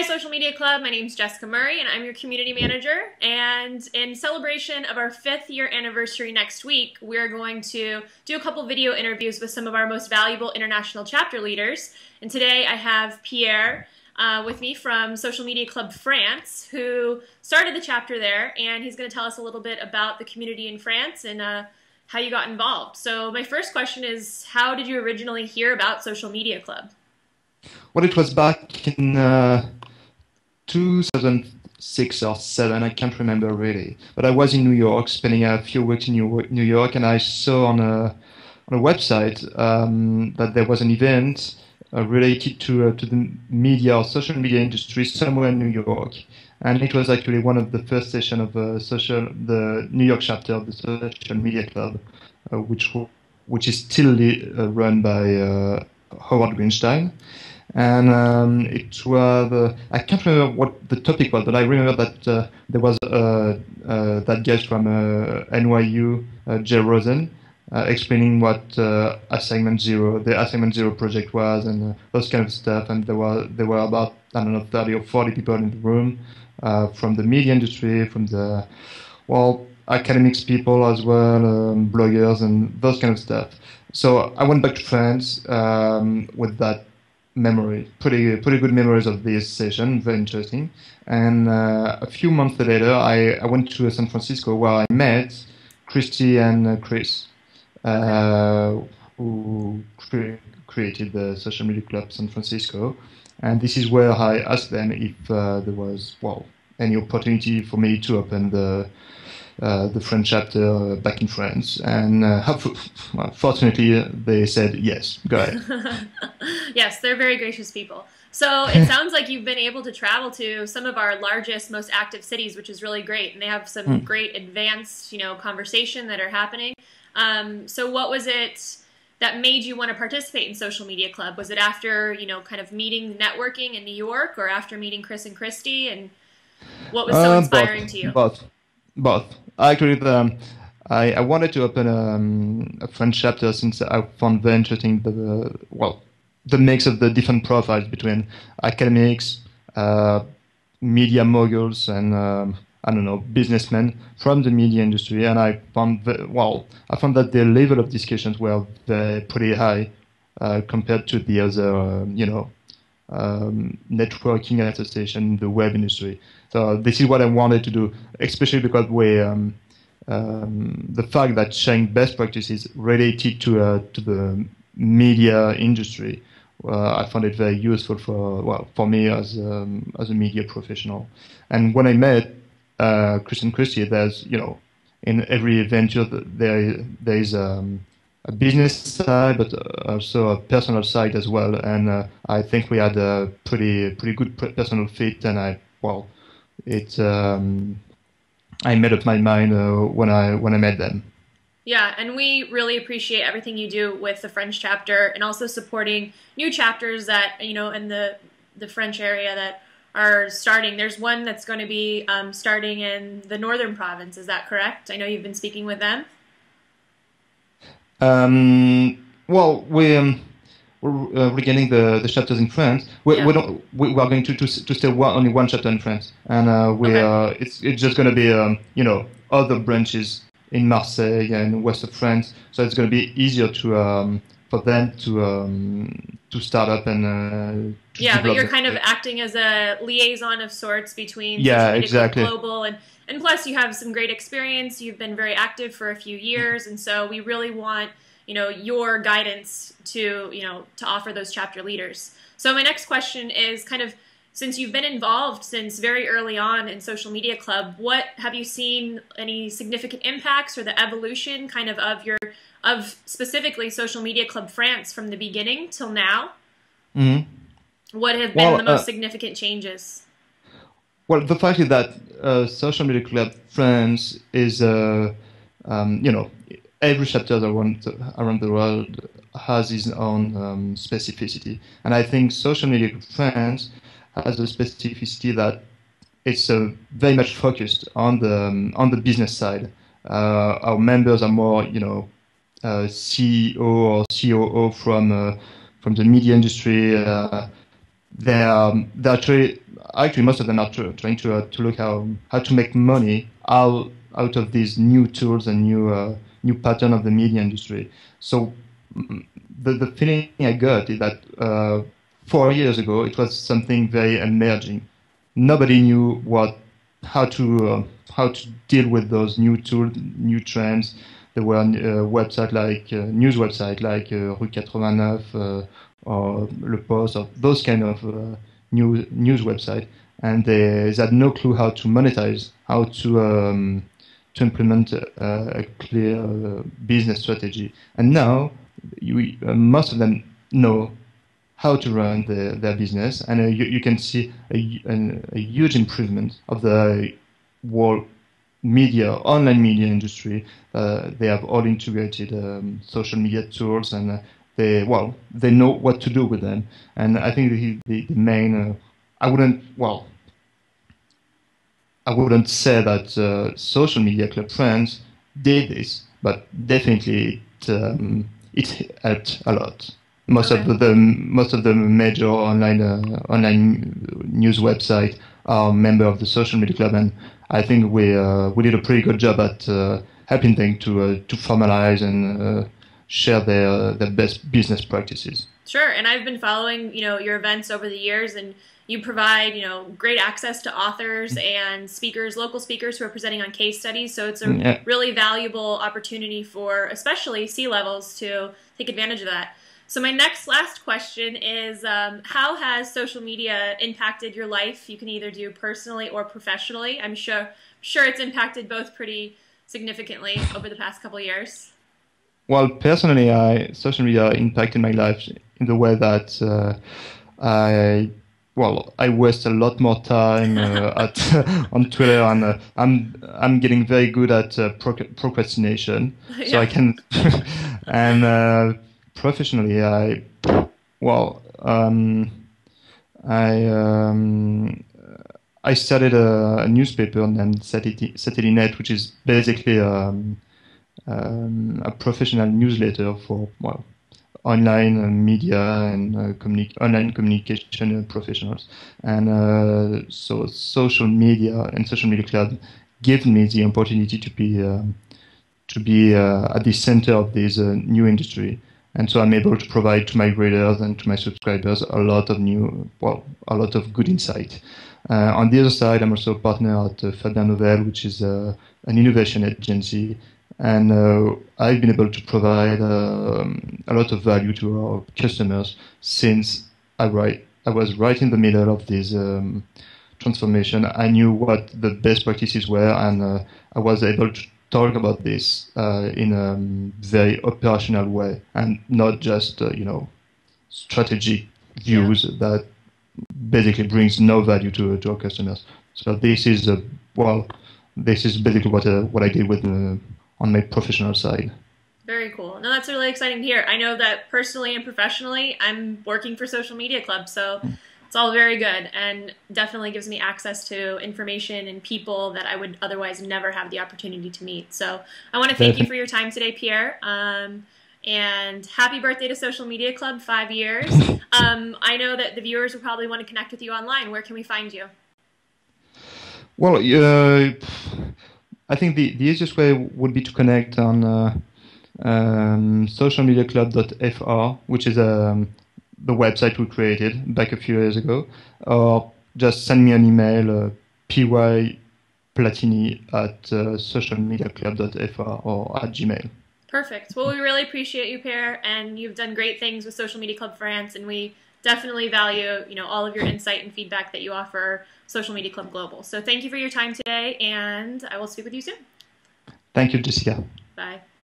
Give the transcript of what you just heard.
Hi, Social Media Club. My name is Jessica Murray, and I'm your community manager. And in celebration of our 5th year anniversary next week, we're going to do a couple video interviews with some of our most valuable international chapter leaders. And today I have Pierre with me from Social Media Club France, who started the chapter there, and he's going to tell us a little bit about the community in France and how you got involved. So my first question is, how did you originally hear about Social Media Club? Well, it was back in 2006 or 7, I can't remember really. But I was in New York, spending a few weeks in New York, and I saw on a website that there was an event related to the media or social media industry somewhere in New York. And it was actually one of the first sessions of the New York chapter of the Social Media Club, which is still run by Howard Greenstein. And it was, I can't remember what the topic was, but I remember that there was that guest from NYU, Jay Rosen, explaining what the Assignment Zero project was, and those kind of stuff. And there were about, I don't know, 30 or 40 people in the room from the media industry, from the, academics people as well, bloggers and those kind of stuff. So I went back to France with that memory, pretty good memories of this session, very interesting. And a few months later, I went to San Francisco where I met Christy and Chris, who created the Social Media Club San Francisco. And this is where I asked them if there was, any opportunity for me to open the French chapter back in France, and fortunately they said yes, go ahead. Yes, they're very gracious people. So it sounds like you've been able to travel to some of our largest, most active cities, which is really great, and they have some great advanced, conversation that are happening. So what was it that made you want to participate in Social Media Club? Was it after, kind of meeting, networking in New York, or after meeting Chris and Christy, and what was so inspiring to you? Both. Actually, I wanted to open a French chapter since I found very interesting the mix of the different profiles between academics, media moguls, and businessmen from the media industry. And I found that the level of discussions were pretty high compared to the other, networking association in the web industry. So this is what I wanted to do, especially because the fact that sharing best practices related to the media industry, I found it very useful for me as a media professional. And when I met Chris and Christy, there's in every venture there is a business side, but also a personal side as well. And I think we had a pretty good personal fit, and I made up my mind when I met them. Yeah, and we really appreciate everything you do with the French chapter, and also supporting new chapters that in the French area that are starting. There's one that's going to be starting in the northern province. Is that correct? I know you've been speaking with them. Regarding the chapters in France, we are going to stay only one chapter in France, and it's just going to be other branches in Marseille and west of France. So it's going to be easier for them to start up and but you're kind of acting as a liaison of sorts between exactly. Global and plus you have some great experience. You've been very active for a few years, and so we really want your guidance to offer those chapter leaders. So my next question is kind of, since you've been involved since very early on in Social Media Club, what have you seen any significant impacts or the evolution kind of specifically Social Media Club France from the beginning till now? Mm-hmm. What have been the most significant changes? Well, the fact is that Social Media Club France is, every chapter around the world has its own specificity. And I think Social Media Club France has a specificity that it's very much focused on the business side. Our members are more, CEO or COO from the media industry. They're actually, actually most of them are trying to look how to make money out of these new tools and new pattern of the media industry. So the feeling I got is that 4 years ago it was something very emerging. Nobody knew how to deal with those new tools, new trends. There were websites like news websites like Rue 89 or Le Post, or those kind of news websites, and they had no clue how to monetize, how to implement a clear business strategy. And now most of them know how to run their business, and you can see a huge improvement of the world media, online media industry. They have all integrated social media tools, and they know what to do with them. And I think the main I wouldn't say that Social Media Club France did this, but definitely it helped a lot. Most Okay. of the major online news websites are member of the Social Media Club, and I think we did a pretty good job at helping them to formalize and share their best business practices. Sure, and I've been following, your events over the years, and you provide, great access to authors and speakers, local speakers who are presenting on case studies. So it's a really valuable opportunity for especially C-levels to take advantage of that. So my last question is, how has social media impacted your life? You can either do personally or professionally. I'm sure it's impacted both pretty significantly over the past couple of years. Well, personally, social media impacted my life in the way that I waste a lot more time on Twitter, and I'm getting very good at procrastination. Yeah. So I can, and professionally, I started a newspaper named Satellite, which is basically a professional newsletter for online media and online communication professionals. And so social media and Social Media Club give me the opportunity to be at the center of this new industry. And so I'm able to provide to my readers and to my subscribers a lot of good insight. On the other side, I'm also a partner at Fabien Novel, which is an innovation agency. And I've been able to provide a lot of value to our customers since I was right in the middle of this transformation. I knew what the best practices were, and I was able to talk about this in a very operational way, and not just strategic views that basically brings no value to our customers. So this is basically what I did with on my professional side. Very cool. No, that's really exciting to hear. I know that personally and professionally, I'm working for Social Media Club, so it's all very good, and definitely gives me access to information and people that I would otherwise never have the opportunity to meet. So I want to thank you for your time today, Pierre. And happy birthday to Social Media Club, 5 years. I know that the viewers will probably want to connect with you online. Where can we find you? Well, I think the easiest way would be to connect on socialmediaclub.fr, which is the website we created back a few years ago, or just send me an email, pyplatini@socialmediaclub.fr or at Gmail. Perfect. Well, we really appreciate you, Pierre, and you've done great things with Social Media Club France, and we definitely value, all of your insight and feedback that you offer Social Media Club Global. So thank you for your time today, and I will speak with you soon. Thank you, Jessica. Bye.